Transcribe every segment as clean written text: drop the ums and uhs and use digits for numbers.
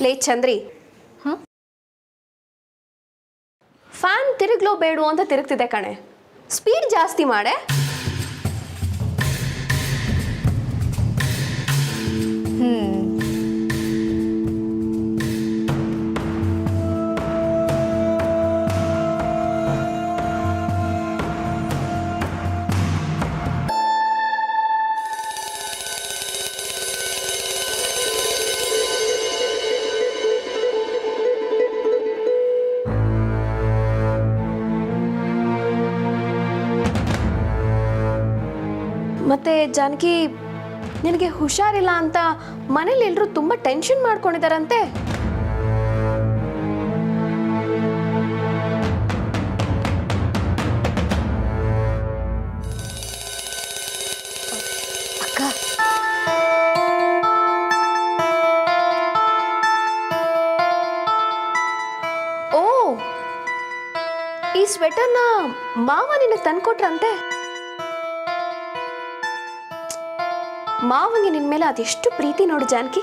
ಲೇ ಚಂದ್ರಿ, ಫ್ಯಾನ್ ತಿರುಗ್ಲೋ ಬೇಡು ಅಂತ ತಿರುಗ್ತಿದೆ ಕಣೆ, ಸ್ಪೀಡ್ ಜಾಸ್ತಿ ಮಾಡೆ. ಮತ್ತೆ ಜಾನಕಿ, ನಿನಗೆ ಹುಷಾರಿಲ್ಲ ಅಂತ ಮನೇಲಿ ಎಲ್ಲರೂ ತುಂಬ ಟೆನ್ಷನ್ ಮಾಡ್ಕೊಂಡಿದ್ದಾರಂತೆ. ಅಕ್ಕ, ಓ, ಈ ಸ್ವೆಟರ್ನ ಮಾವ ನಿನಗೆ ತಂದ್ಕೊಟ್ರಂತೆ. ಮಾವಂಗೆ ನಿನ್ನ ಮೇಲೆ ಅದೆಷ್ಟು ಪ್ರೀತಿ ನೋಡು ಜಾನಕಿ.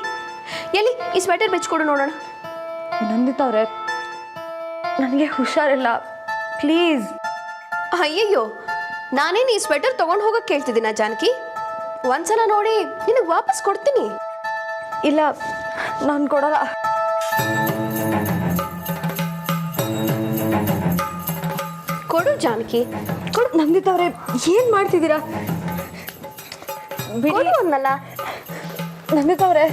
ಎಲ್ಲಿ ಈ ಸ್ವೆಟರ್ ಬೆಚ್ಕೊಡು ನೋಡೋಣ. ನಂದಿತವ್ರೆ, ನನಗೆ ಹುಷಾರಿಲ್ಲ, ಪ್ಲೀಸ್. ಅಯ್ಯಯ್ಯೋ, ನಾನೇನು ಈ ಸ್ವೆಟರ್ ತೊಗೊಂಡು ಹೋಗಕ್ಕೆ ಕೇಳ್ತಿದ್ದೀನ ಜಾನಕಿ? ಒಂದ್ಸಲ ನೋಡಿ ನಿನಗೆ ವಾಪಸ್ ಕೊಡ್ತೀನಿ. ಇಲ್ಲ, ನಾನು ಕೊಡಲ್ಲ. ಕೊಡು ಜಾನಕಿ, ಕೊಡು. ನಂದಿತವ್ರೆ, ಏನು ಮಾಡ್ತಿದ್ದೀರಾ? ಕೊಡು ಅನ್ನಲ್ಲ. ನಂದಿತವ್ರೆ,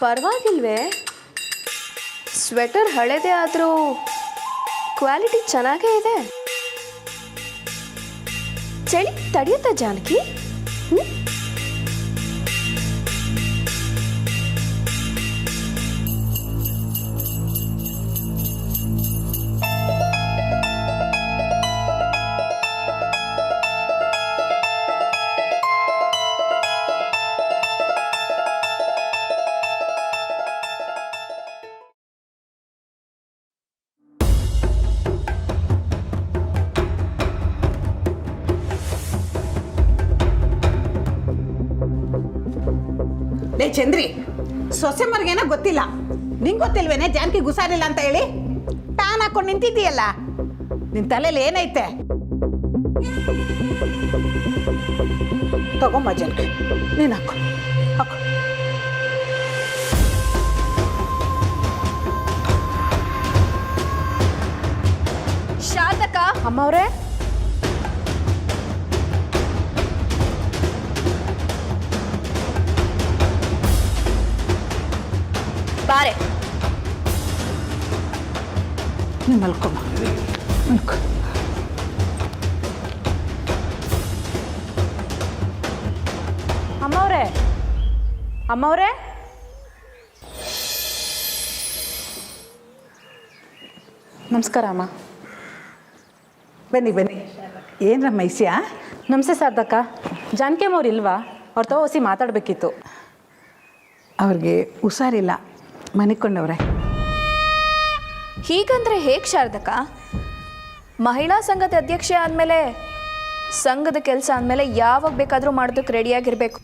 ಪರವಾಗಿಲ್ವೇ? ಸ್ವೆಟರ್ ಹಳೇದೇ ಆದರೂ ಕ್ವಾಲಿಟಿ ಚೆನ್ನಾಗೇ ಇದೆ. ಚಳಿ ತಡೆಯುತ್ತಾ ಜಾನಕಿ? ಲೇ ಚಂದ್ರಿ, ಸೊಸೆ ಮರ್ಗೇನೋ ಗೊತ್ತಿಲ್ಲ, ನಿಂಗೆ ಗೊತ್ತಿಲ್ವೇನೆ ಜಾನಕಿ ಹುಷಾರಿಲ್ಲ ಅಂತ ಹೇಳಿ? ಪ್ಯಾನ್ ಹಾಕೊಂಡು ನಿಂತಿದ್ದೀಯಲ್ಲ, ನಿನ್ನ ತಲೆಯಲ್ಲಿ ಏನೈತೆ? ತಗೊಂಬ ಜಾನಕಿ, ನೀನು ಹಾಕೋ ಹಾಕೋ. ಶಾರದಕ್ಕ, ಅಮ್ಮವ್ರೆ, ಬಾರೆ. ನೀನು ಮಲ್ಕೊಮ್ಮ, ಮಲ್ಕೊ. ಅಮ್ಮವ್ರೆ, ಅಮ್ಮವ್ರೆ, ನಮಸ್ಕಾರ ಅಮ್ಮ. ಬನ್ನಿ ಬನ್ನಿ. ಏನಮ್ಮ ಐಸ್ಯ? ನಮಸ್ತೆ ಸಾರ್ಥಕ. ಜಾನಕಿ ಅಮ್ಮವ್ರು ಇಲ್ವಾ? ಅವ್ರ ತಗೋ ಹೊಸಿ ಮಾತಾಡಬೇಕಿತ್ತು. ಅವ್ರಿಗೆ ಹುಷಾರಿಲ್ಲ, ಮನಿಕೊಂಡವ್ರೆ. ಹೀಗಂದ್ರೆ ಹೇಗೆ ಶಾರದಕ್ಕ? ಮಹಿಳಾ ಸಂಘದ ಅಧ್ಯಕ್ಷೆ ಆದಮೇಲೆ ಸಂಘದ ಕೆಲಸ ಅಂದಮೇಲೆ ಯಾವಾಗ ಬೇಕಾದರೂ ಮಾಡೋದಕ್ಕೆ ರೆಡಿಯಾಗಿರಬೇಕು.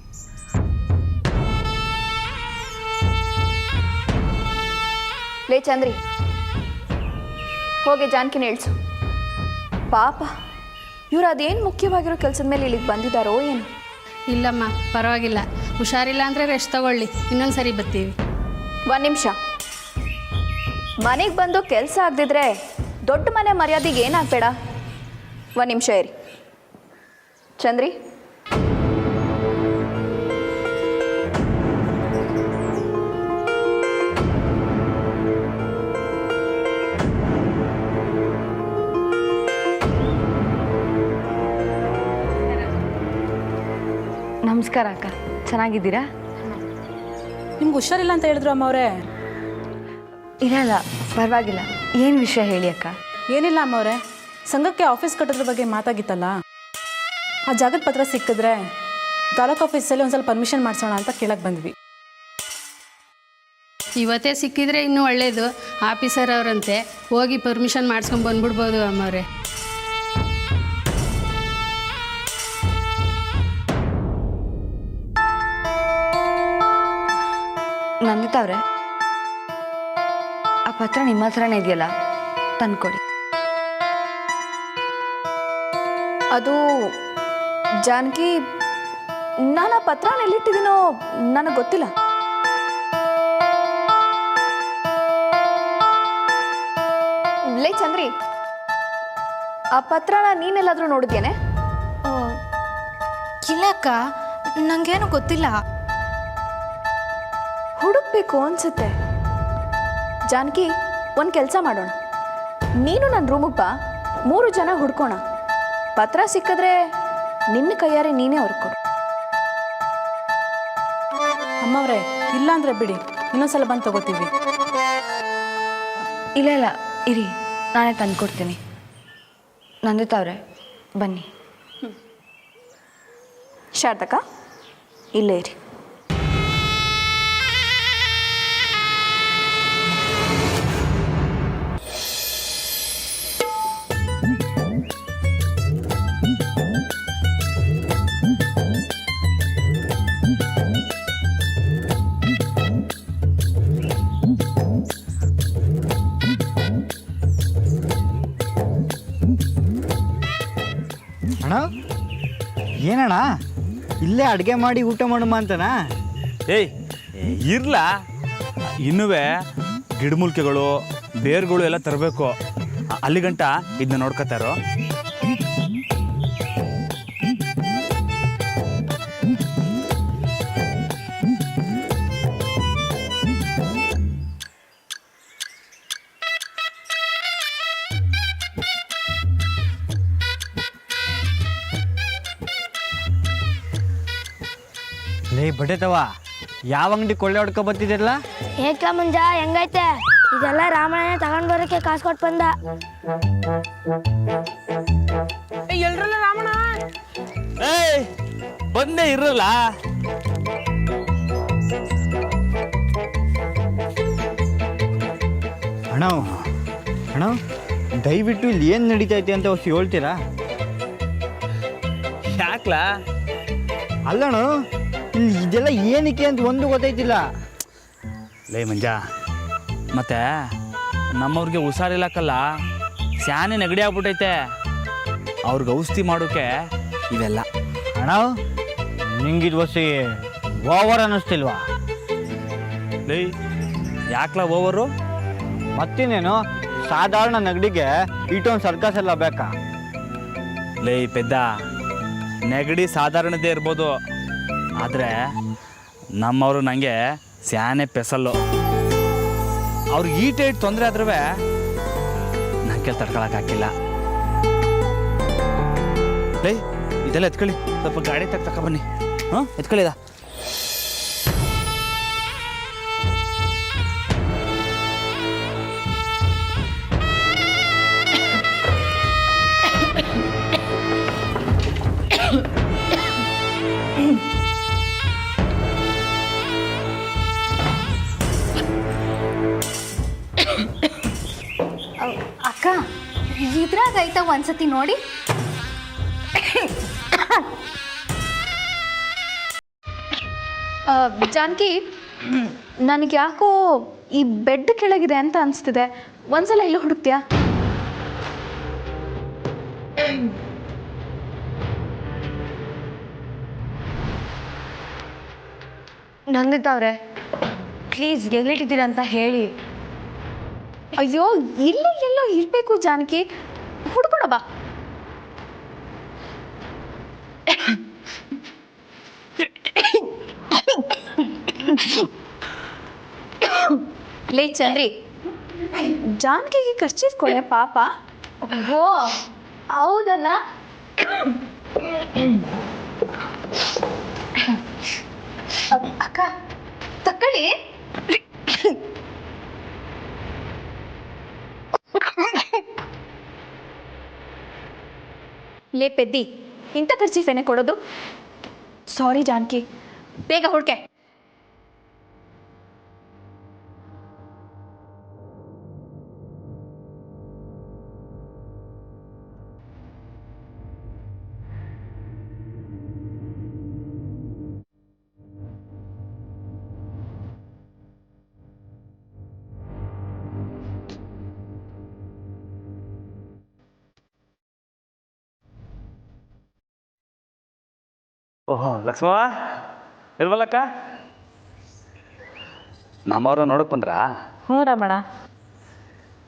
ಲೇ ಚಂದ್ರಿ, ಹೋಗಿ ಜಾನಕಿನ ಹೇಳ್ಸು. ಪಾಪ ಇವ್ರು ಅದೇನು ಮುಖ್ಯವಾಗಿರೋ ಕೆಲಸದ ಮೇಲೆ ಇಲ್ಲಿಗೆ ಬಂದಿದ್ದಾರೋ ಏನು? ಇಲ್ಲಮ್ಮ, ಪರವಾಗಿಲ್ಲ. ಹುಷಾರಿಲ್ಲ ಅಂದರೆ ರೆಸ್ಟ್ ತಗೊಳ್ಳಿ, ಇನ್ನೊಂದು ಸರಿ ಬರ್ತೀವಿ. ಒಂದು ನಿಮಿಷ. ಮನೆಗೆ ಬಂದು ಕೆಲಸ ಆಗದಿದ್ರೆ ದೊಡ್ಡ ಮನೆ ಮರ್ಯಾದೆಗೆ ಏನಾಗಬೇಡ. ಒಂದು ನಿಮಿಷ ಇರಿ. ಚಂದ್ರಿ, ನಮಸ್ಕಾರ ಅಕ್ಕ, ಚೆನ್ನಾಗಿದ್ದೀರಾ? ನಿಮ್ಗೆ ಹುಷಾರಿಲ್ಲ ಅಂತ ಹೇಳಿದ್ರು ಅಮ್ಮವ್ರೆ. ಇರಲ್ಲ, ಪರವಾಗಿಲ್ಲ. ಏನು ವಿಷಯ ಹೇಳಿ ಅಕ್ಕ. ಏನಿಲ್ಲ ಅಮ್ಮವ್ರೆ, ಸಂಘಕ್ಕೆ ಆಫೀಸ್ ಕಟ್ಟೋದ್ರ ಬಗ್ಗೆ ಮಾತಾಗಿತ್ತಲ್ಲ, ಆ ಜಾಗದ ಪತ್ರ ಸಿಕ್ಕಿದ್ರೆ ತಾಲೂಕು ಆಫೀಸಲ್ಲಿ ಒಂದು ಸ್ವಲ್ಪ ಪರ್ಮಿಷನ್ ಮಾಡಿಸೋಣ ಅಂತ ಕೇಳಕ್ಕೆ ಬಂದ್ವಿ. ಇವತ್ತೇ ಸಿಕ್ಕಿದ್ರೆ ಇನ್ನೂ ಒಳ್ಳೇದು. ಆಫೀಸರ್ ಅವರಂತೆ, ಹೋಗಿ ಪರ್ಮಿಷನ್ ಮಾಡಿಸ್ಕೊಂಡು ಬಂದ್ಬಿಡ್ಬೋದು ಅಮ್ಮವ್ರೆ. ನಂದಿತವ್ರೆ, ಆ ಪತ್ರ ನಿಮ್ಮ ಹತ್ರನೇ ಇದೆಯಲ್ಲ, ತಂದ್ಕೊಡಿ. ಅದು ಜಾನಕಿ, ನಾನು ಆ ಪತ್ರನ ಎಲ್ಲಿಟ್ಟಿದ್ದೀನೋ ನನಗೆ ಗೊತ್ತಿಲ್ಲ. ಲೇ ಚಂದ್ರಿ, ಆ ಪತ್ರನ ನೀನೆಲ್ಲಾದರೂ ನೋಡಿದ್ಯೇನೆ? ಇಲ್ಲಕ್ಕ, ನಂಗೇನು ಗೊತ್ತಿಲ್ಲ. ಹುಡುಕ್ಬೇಕು ಅನ್ಸುತ್ತೆ. ಜಾನಕಿ, ಒಂದು ಕೆಲಸ ಮಾಡೋಣ. ನೀನು ನನ್ನ ರೂಮಿಗೆ ಬಾ, 3 ಜನ ಹುಡ್ಕೋಣ. ಪತ್ರ ಸಿಕ್ಕಿದ್ರೆ ನಿನ್ನ ಕೈಯಾರೆ ನೀನೇ ಹೊರ್ಕೊಡು. ಅಮ್ಮವ್ರೆ, ಇಲ್ಲ ಅಂದರೆ ಬಿಡಿ, ಇನ್ನೊಂದ್ಸಲ ಬಂದು ತಗೋತೀವಿ. ಇಲ್ಲ ಇಲ್ಲ, ಇರಿ, ನಾನೇ ತಂದ್ಕೊಡ್ತೀನಿ. ನಂದಿತವ್ರೆ, ಬನ್ನಿ. ಶಾರದಕ್ಕ, ಇಲ್ಲೇ ಇರಿ. ಅಣ್ಣ, ಏನಣ್ಣ ಇಲ್ಲೇ ಅಡುಗೆ ಮಾಡಿ ಊಟ ಮಾಡುಮ ಅಂತನಾ? ಏಯ್ ಇರ್ಲಾ, ಇನ್ನುವೇ ಗಿಡಮೂಲಿಕೆಗಳು ಬೇರುಗಳು ಎಲ್ಲ ತರಬೇಕು. ಅಲ್ಲಿಗಂಟ ಇದನ್ನ ನೋಡ್ಕೊತಾರೋ. ಲೇ ಬಡೇತವ, ಯಾವ ಅಂಗಡಿ ಕೊಳ್ಳೆ ಹೊಡ್ಕೊ ಬರ್ತಿದ್ದಿರಲ್ಲ? ಏಕ ಮುಂಜ ಹೆಂಗೈತೆ? ಇದೆಲ್ಲ ರಾಮಣ್ಣ ತಗೊಂಡ್ ಬರೋಕೆ ಕಾಸು ಕೊಟ್ಟು ಬಂದ. ಎಲ್ರಲ್ಲ ರಾಮಣ್ಣ ಏಯ್ ಬಂದೇ ಇರಲ್ಲ. ಅಣ್ಣ ಅಣ್ಣ, ದಯವಿಟ್ಟು ಇಲ್ಲಿ ಏನು ನಡೀತೈತೆ ಅಂತ ಹೊಸಿ ಹೇಳ್ತೀರಾ? ಯಾಕ್ಲಾ? ಅಲ್ಲಣ್ಣ, ಇಲ್ಲಿ ಇದೆಲ್ಲ ಏನಕ್ಕೆ ಅಂತ ಒಂದು ಗೊತ್ತೈತಿಲ್ಲ. ಲೇ ಮಂಜ, ಮತ್ತೆ ನಮ್ಮವ್ರಿಗೆ ಹುಷಾರಿಲ್ಲಕ್ಕಲ್ಲ, ಸ್ಯಾನೆ ನೆಗಡಿ ಆಗ್ಬಿಟ್ಟೈತೆ. ಅವ್ರಿಗೆ ಔಷಧಿ ಮಾಡೋಕೆ ಇವೆಲ್ಲ. ಅಣ್ಣ, ನಿಂಗಿದು ಹೊಸಿ ಓವರ್ ಅನ್ನಿಸ್ತಿಲ್ವಾ? ಲೇ ಯಾಕ್ಲಾ ಓವರು? ಮತ್ತಿನ್ನೇನು, ಸಾಧಾರಣ ನೆಗಡಿಗೆ ಇಟೊಂದು ಸರ್ಕಸ್ ಎಲ್ಲ ಬೇಕಾ? ಲೇ ಪೆದ್ದ, ನೆಗಡಿ ಸಾಧಾರಣದೇ ಇರ್ಬೋದು, ಆದರೆ ನಮ್ಮವರು ನನಗೆ ಸ್ಯಾನೆ ಪೆಸಲ್ಲು. ಅವ್ರಿಗೆ ಈ ಟೈಟ್ ತೊಂದರೆ ಆದ್ರೂ ನನಗೆ ತಡ್ಕೊಳಕ್ಕಾಗಿಲ್ಲ. ಲೇ ಇದೆಲ್ಲ ಎತ್ಕೊಳ್ಳಿ, ಸ್ವಲ್ಪ ಗಾಡಿ ತಕ್ಕ ಬನ್ನಿ. ಹಾಂ ಎತ್ಕೊಳ್ಳಿದ. ಅಕ್ಕ, ಇದ್ರಾಗ ಐತ ಒಂದ್ಸತಿ ನೋಡಿ. ಜಾನಕಿ, ನನಗೆ ಯಾಕೋ ಈ ಬೆಡ್ ಕೆಳಗಿದೆ ಅಂತ ಅನಿಸ್ತಿದೆ. ಒಂದ್ಸಲ ಎಲ್ಲೋ ಹುಡುಕ್ತೀಯಾ? ನಂದಿತವ್ರೆ, ಪ್ಲೀಸ್ ಎಲ್ಲಿಟ್ಟಿದ್ದೀರ ಅಂತ ಹೇಳಿ. ಅಯ್ಯೋ, ಇಲ್ಲಿ ಎಲ್ಲೋ ಇರಬೇಕು ಜಾನಕಿ, ಹುಡ್ಕೊಳ ಬಾ. ಲೇ ಚಂದ್ರಿ, ಜಾನಕಿಗೆ ಖರ್ಚಿಸ್ ಕೊಡೆ ಪಾಪ. ಓ ಹೌದಲ್ಲ. ಅಕ್ಕ ತಕ್ಕಳಿ. ಲೇ ಪೆದ್ದಿ, ಇಂಥ ಖರ್ಚೀಫೇನೆ ಕೊಡೋದು? ಸಾರಿ ಜಾನಕಿ, ಬೇಗ ಹುಡ್ಕೆ. ಓಹೋ ಲಕ್ಷ್ಮವ್ವ ಇಲ್ವಲ್ಲಕ್ಕ? ನಮ್ಮವ್ರ ನೋಡಕ್ ಬಂದ್ರಾ? ಹ್ಞೂ ರಮಣ.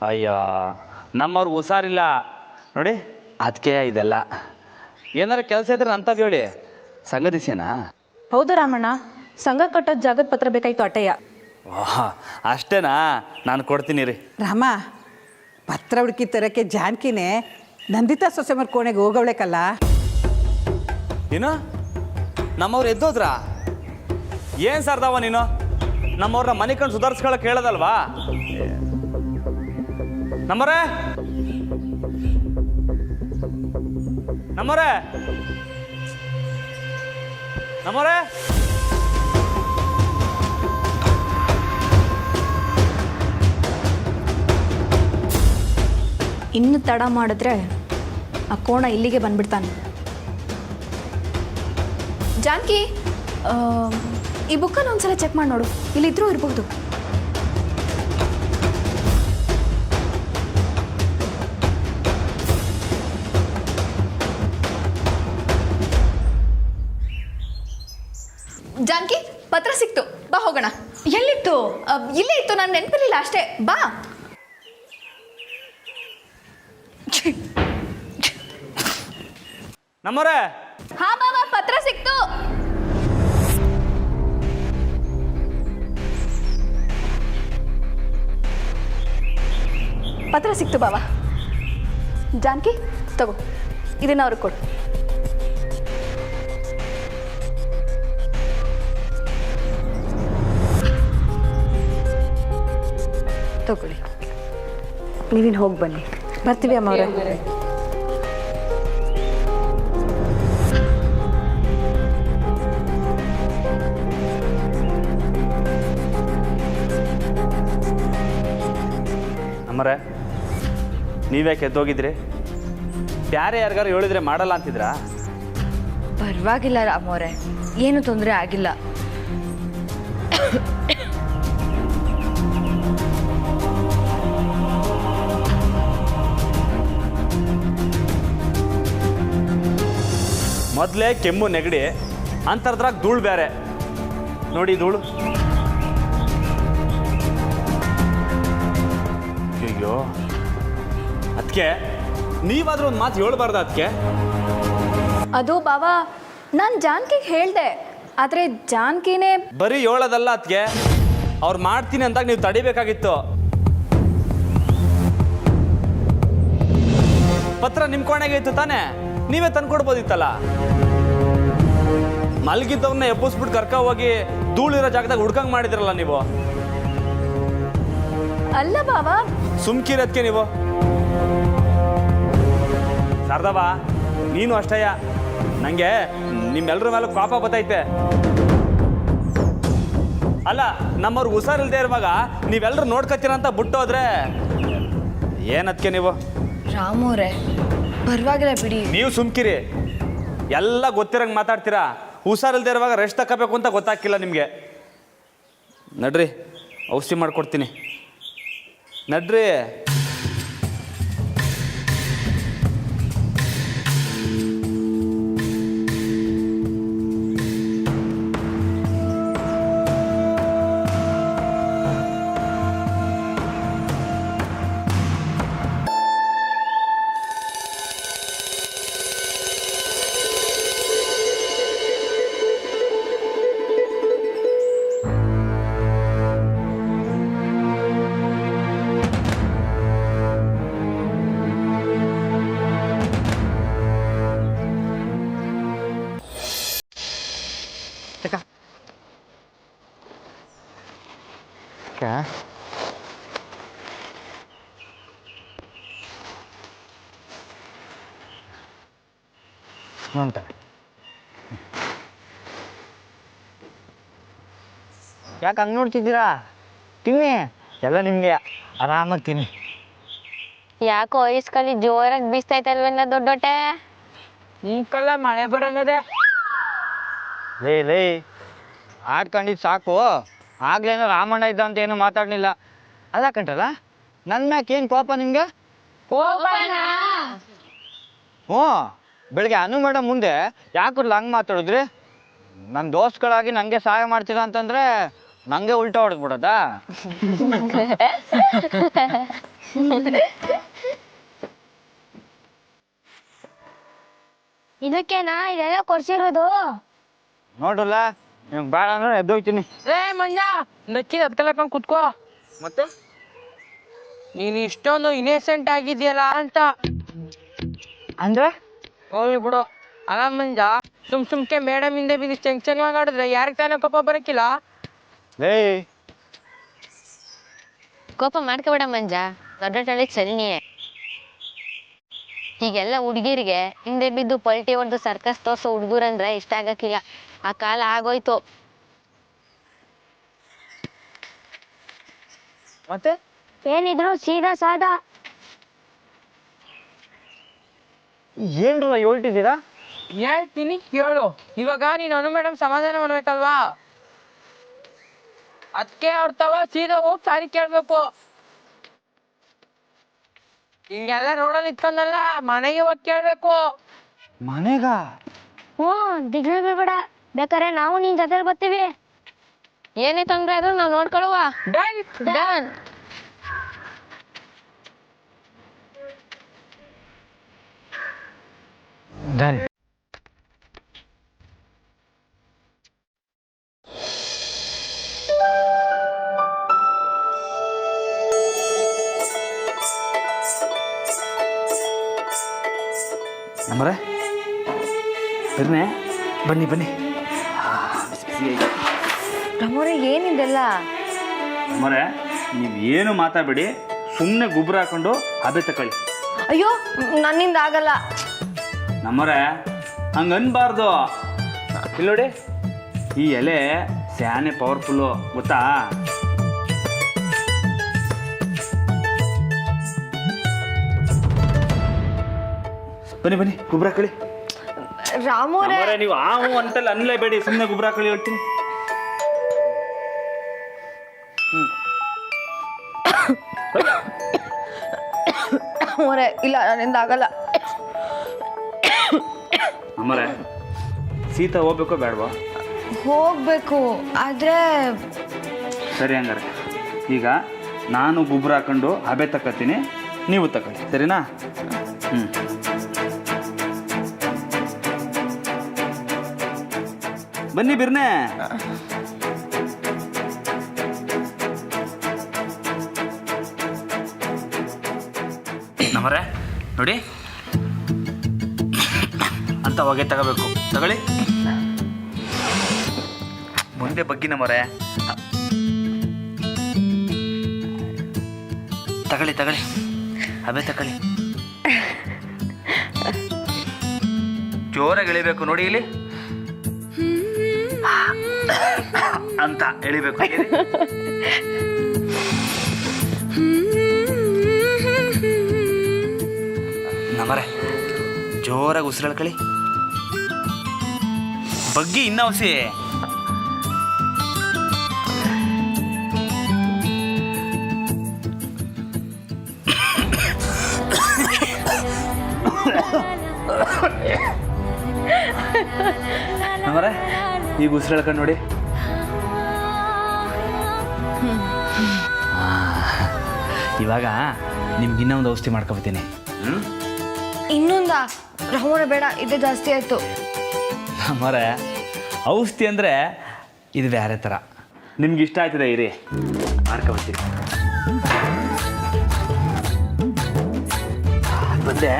ಅಯ್ಯೋ ನಮ್ಮವ್ರಿಗೆ ಹುಷಾರಿಲ್ಲ ನೋಡಿ, ಅದಕ್ಕೆ ಇದೆಲ್ಲ. ಏನಾರು ಕೆಲಸ ಇದ್ರೆ ಅಂತದ್ದು ಹೇಳಿ, ಸಂಗತಿಸೇನಾ? ಹೌದು ರಾಮಣ್ಣ, ಸಂಘ ಕಟ್ಟೋದು ಜಾಗದ ಪತ್ರ ಬೇಕಾಯ್ತು ಅಟೆಯ. ಓಹ್ ಅಷ್ಟೇನಾ? ನಾನು ಕೊಡ್ತೀನಿ ರೀ. ರಾಮ, ಪತ್ರ ಹುಡುಕಿ ತರಕ್ಕೆ ಜಾನಕಿನೇ ನಂದಿತಾ ಸೊಸೆಮರ್ ಕೋಣೆಗೆ ಹೋಗವಳೆಕಲ್ಲ. ಏನು ನಮ್ಮವ್ರು ಎದ್ದೋದ್ರಾ? ಏನು ಸರ್ದವ ನೀನು? ನಮ್ಮವ್ರನ್ನ ಮನೆ ಕಂಡು ಸುಧಾರಿಸ್ಕೊಳಕ್ಕೆ ಹೇಳೋದಲ್ವಾ? ನಮ್ಮರೇ ನಮ್ಮರೇ ನಮ್ಮರೇ ಇನ್ನು ತಡ ಮಾಡಿದ್ರೆ ಆ ಕೋಣ ಇಲ್ಲಿಗೆ ಬಂದ್ಬಿಡ್ತಾನೆ. ಜಾನಕಿ, ಈ ಬುಕ್ಕನ್ನು ಒಂದ್ಸಲ ಚೆಕ್ ಮಾಡಿ ನೋಡು, ಇಲ್ಲಿದ್ರೂ ಇರಬಹುದು. ಜಾನಕಿ, ಪತ್ರ ಸಿಕ್ತು, ಬಾ ಹೋಗೋಣ. ಎಲ್ಲಿತ್ತು? ಇಲ್ಲೇ ಇತ್ತು, ನಾನು ನೆನಪಿರಲಿಲ್ಲ ಅಷ್ಟೇ, ಬಾ. ನಮ್ಮರೇ ಹಾ ಬಾಬಾ, ಪತ್ರ ಸಿಕ್ತು. ಪತ್ರ ಸಿಕ್ತು ಬಾಬಾ. ಜಾನಕಿ ತಗೋ, ಇದನ್ನ ಅವ್ರಿಗೆ ಕೊಡು. ತಗೊಳ್ಳಿ, ನೀವಿನ್ ಹೋಗಿ ಬನ್ನಿ. ಬರ್ತೀವಿ ಅಮ್ಮವ್ರೆ. ನಮ್ಮರೇ ನೀವ್ಯಾಕೆ ಎದ್ದೋಗಿದ್ರಿ? ಬ್ಯಾರೆ ಯಾರಿಗಾರು ಹೇಳಿದ್ರೆ ಮಾಡಲ್ಲ ಅಂತಿದ್ರಾ? ಪರವಾಗಿಲ್ಲ ರಾಮವ್ರೆ, ಏನು ತೊಂದರೆ ಆಗಿಲ್ಲ. ಮೊದಲೇ ಕೆಮ್ಮು ನೆಗಡಿ, ಅಂತರ್ದ್ರಾಗ ಧೂಳು ಬೇರೆ. ನೋಡಿ ಧೂಳು. ಅಯ್ಯೋ, ಅದಕ್ಕೆ ನೀವಾದ್ರೂ ಒಂದು ಮಾತು ಹೇಳ್ಬಾರ್ದು. ಅದಕ್ಕೆ ಅದು ಬಾಬಾ, ನಾನು ಜಾನಕಿಗೆ ಹೇಳ್ದೆ, ಆದರೆ ಜಾನಕಿನೇ ಬರೀ ಹೇಳೋದಲ್ಲ, ಅದಕ್ಕೆ ಅವ್ರು ಮಾಡ್ತೀನಿ ಅಂದಾಗ ನೀವು ತಡಿಬೇಕಾಗಿತ್ತು. ಪತ್ರ ನಿಮ್ಮ ಕೋಣೆಗೆ ಇತ್ತು ತಾನೇ, ನೀವೇ ತಂದ್ಕೊಡ್ಬೋದಿತ್ತಲ್ಲ. ಮಲಗಿದ್ದವನ್ನ ಎಬ್ಬಿಸ್ಬಿಟ್ಟು ಕರ್ಕ ಹೋಗಿ ಧೂಳಿರೋ ಜಾಗದಾಗ ಹುಡ್ಕಂಗ್ ಮಾಡಿದ್ರಲ್ಲ ನೀವು. ಅಲ್ಲ ಬಾಬಾ, ಸುಮ್ಕಿರೋದಕ್ಕೆ ನೀವು. ಶಾರದವ್ವ, ನೀನು ಅಷ್ಟಯ್ಯ. ನನಗೆ ನಿಮ್ಮೆಲ್ಲರ ಮೇಲೂ ಕೋಪ ಬತ್ತೈತೆ. ಅಲ್ಲ, ನಮ್ಮವ್ರಿಗೆ ಹುಷಾರಿಲ್ದೇ ಇರುವಾಗ ನೀವೆಲ್ಲರೂ ನೋಡ್ಕೊತೀರ ಅಂತ ಬಿಟ್ಟೋದ್ರೆ ಏನದಕ್ಕೆ ನೀವು? ರಾಮವ್ರೆ ಪರವಾಗಿಲ್ಲ ಬಿಡಿ. ನೀವು ಸುಮ್ಕಿರಿ. ಎಲ್ಲ ಗೊತ್ತಿರಂಗೆ ಮಾತಾಡ್ತೀರಾ. ಹುಷಾರಿಲ್ದೇ ಇರುವಾಗ ರೆಸ್ಟ್ ತಗೋಬೇಕು ಅಂತ ಗೊತ್ತಾಗ್ತಿಲ್ಲ ನಿಮಗೆ. ನಡ್ರಿ, ಔಷಧಿ ಮಾಡ್ಕೊಡ್ತೀನಿ, ನಡ್ರಿ. ಯಾಕೆ ಹಂಗೆ ನೋಡ್ತಿದ್ದೀರಾ? ತಿನ್ನಿ, ಎಲ್ಲ ನಿಮಗೆ ಆರಾಮಾಗಿ ತಿನ್ನಿ. ಯಾಕೋ ವಯಸ್ಕಲ್ಲಿ ಜೋರಾಗಿ ಬೀಸ್ತೈತಲ್ವೇನ ದೊಡ್ಡೋಟೆ? ಈ ಕಲ್ಲ ಮಳೆ ಬರೋಂಗದೆ. ಲೇ ಆಡ್ಕೊಂಡಿದ್ದು ಸಾಕು. ಆಗ್ಲೇನೋ ರಾಮಣ್ಣ ಇದ್ದ ಅಂತ ಏನು ಮಾತಾಡಲಿಲ್ಲ. ಅಲ್ಲ ಕಂಟಲ್ಲ, ನನ್ನ ಮ್ಯಾಕೆ ಏನು ಕೋಪ ನಿಮ್ಗೆ? ಹ್ಞೂ, ಬೆಳಗ್ಗೆ ಅನು ಮೇಡಮ್ ಮುಂದೆ ಯಾಕಲ್ಲ ಹಂಗೆ ಮಾತಾಡಿದ್ರಿ? ನನ್ನ ದೋಸ್ತ್ಗಳಾಗಿ ನನಗೆ ಸಹಾಯ ಮಾಡ್ತೀರಾ ಅಂತಂದರೆ ನನಗೆ ಉಲ್ಟಾ ಹೊಡೆದ್ಬಿಡೋದಾ? ಇದಕ್ಕೇನಾ ಇದೆಲ್ಲ ಕೊಡ್ಸಿರೋದು? ನೋಡಲ್ಲ ನಿಮ್ಗೆ ಬೇಡ ಅಂದ್ರೆ ಎದ್ದೋಗ್ತೀನಿ. ಏ ಮಂಜ ನಕ್ಕಿ ಹತ್ಕಲಕೊಂಡು ಕುತ್ಕೋ. ಮತ್ತೆ ನೀನು ಇಷ್ಟೊಂದು ಇನ್ನೆಸೆಂಟ್ ಆಗಿದೆಯಲ್ಲ ಅಂತ. ಅಂದರೆ ಹೋಗ್ಲಿ ಬಿಡು. ಅಲ್ಲ ಮಂಜ, ಸುಮ್ಕೆ ಮೇಡಮ್ ಹಿಂದೆ ಬಿದ್ದು ಟೆನ್ಷನ್ ಮಾಡಿದ್ರೆ ಯಾರಿಗೆ ತಾನೇ ಕೋಪ ಬರೋಕ್ಕಿಲ್ಲ? ಲೇ ಕೋಪ ಮಾಡ್ಕೋಬೇಡ ಮಂಜ, ದೊಡ್ಡ ತಳಿದ್ ಸರಿನಿಯೇ. ಹೀಗೆಲ್ಲ ಹುಡುಗಿರಿಗೆ ಹಿಂದೆ ಬಿದ್ದು ಪಲ್ಟಿ ಹೊಡೆದು ಸರ್ಕಸ್ ತೋರ್ಸೋ ಹುಡುಗರಂದ್ರೆ ಇಷ್ಟ ಆಗಕ್ಕಿಲ್ಲ. ಆ ಕಾಲ ಆಗೋಯ್ತು. ಮತ್ತೆ ಏನಿದ್ರು ಸೀದಾ ಸಾದಾ. ಏನ್ರ ಹೇಳ್ತಿದ್ದೀರಾ? ಹೇಳ್ತೀನಿ ಕೇಳು. ಇವಾಗ ನೀನು ಅನು ಮೇಡಮ್ ಸಮಾಧಾನ ಮಾಡ್ಬೇಕಲ್ವಾ? ಅದಕ್ಕೆ ಅವ್ರ ತವ ಸೀದಾ ಹೋಗಿ ಸಾರಿ ಕೇಳ್ಬೇಕು. ಹಿಂಗೆಲ್ಲ ನೋಡೋಣ ಇಟ್ಕೊಂಡಲ್ಲ, ಮನೆಗೆ ಹೋಗಿ ಕೇಳ್ಬೇಕು. ಮನೆಗ? ಹ್ಞೂ, ದಿಗ್ಲು ಬೇಡ, ಬೇಕಾರೆ ನಾವು ನಿನ್ ಜೊತೆ ಬರ್ತೀವಿ. ಏನೇ ತೊಂದ್ರೆ ಆದ್ರೂ ನಾವು ನೋಡ್ಕೊಳುವ. ಡನ್. ಡನ್. ನಮ್ಮರೆ ಬರ್ನೆ, ಬನ್ನಿ ಬನ್ನಿ. ರಾಮೋರೆ ಏನಿದೆಲ್ಲ? ನಮ್ಮರೆ ನೀವು ಏನು ಮಾತಾಡಬೇಡಿ, ಸುಮ್ಮನೆ ಗೊಬ್ಬರ ಹಾಕೊಂಡು ಹಬೆ ತಕೊಳ್ಳಿ. ಅಯ್ಯೋ ನನ್ನಿಂದ ಆಗಲ್ಲ. ನಮ್ಮರೆ ಹಂಗೆ ಅನ್ಬಾರ್ದು. ಇಲ್ಲಿ ನೋಡಿ, ಈ ಎಲೆ ಸ್ಯಾನೆ ಪವರ್ಫುಲ್ಲು ಗೊತ್ತಾ? ಬನ್ನಿ ಬನ್ನಿ, ಗೊಬ್ಬರ ಹಾಕೊಳ್ಳಿ. ರಾಮೋರೆ ನೀವು ಆವು ಅಂತಲ್ಲ ಅನ್ಲೇಬೇಡಿ, ಸುಮ್ಮನೆ ಗೊಬ್ಬರ ಹಾಕೊಳ್ಳಿ ಹೇಳ್ತೀನಿ. ರಾಮೋರೆ ಇಲ್ಲ, ನನ್ನಿಂದ ಆಗಲ್ಲ. ಅಮ್ಮರೆ ಸೀತಾ ಹೋಗ್ಬೇಕೋ ಬೇಡವಾ? ಹೋಗ್ಬೇಕು, ಆದ್ರೆ ಸರಿ ಹಂಗಾರೆ ಈಗ ನಾನು ಗೊಬ್ಬರ ಹಾಕೊಂಡು ಹಬೆ ತಕ್ಕತ್ತೀನಿ, ನೀವು ತಗೊಳ್ಳಿ, ಸರಿನಾ? ಹ್ಞೂ. ಬನ್ನಿ ಬಿರ್ನೆ. ನಮ್ಮರೆ ನೋಡಿ, ಅಂತ ಹೊಗೆ ತಗೋಬೇಕು, ತಗೊಳ್ಳಿ. ಮುಂದೆ ಬಗ್ಗಿ ನಮ್ಮರೆ, ತಗೊಳ್ಳಿ ತಗೊಳ್ಳಿ, ಹಬೆ ತಗೊಳ್ಳಿ. ಜೋರಾಗಿ ಎಳಿಬೇಕು ನೋಡಿ, ಇಲ್ಲಿ ಅಂತ ಎಳಿಬೇಕು. ನಮ್ಮರೆ ಜೋರಾಗಿ ಉಸಿರಾಡ್ಕೊಳ್ಳಿ, ಬಗ್ಗಿ ಇನ್ನ ಹೊಸಿ. ನಮ್ಮರೆ ಈಗ ಉಸಿರಾಡ್ಕೊಂಡು ನೋಡಿ. ಇವಾಗ ನಿಮ್ಗೆ ಇನ್ನೂ ಒಂದು ಔಷಧಿ ಮಾಡ್ಕೊಬತ್ತೀನಿ. ಇನ್ನೊಂದ? ರಾಮೋರೆ ಬೇಡ, ಇದೇ ಜಾಸ್ತಿ ಆಯ್ತು. ನಮ್ಮರೆ ಔಷಧಿ ಅಂದರೆ ಇದು ಬೇರೆ ಥರ, ನಿಮ್ಗೆ ಇಷ್ಟ ಆಯ್ತದೆ ಇರಿ, ಮಾಡ್ಕೊಬತ್ತೀನಿ. ಬಂದೆ.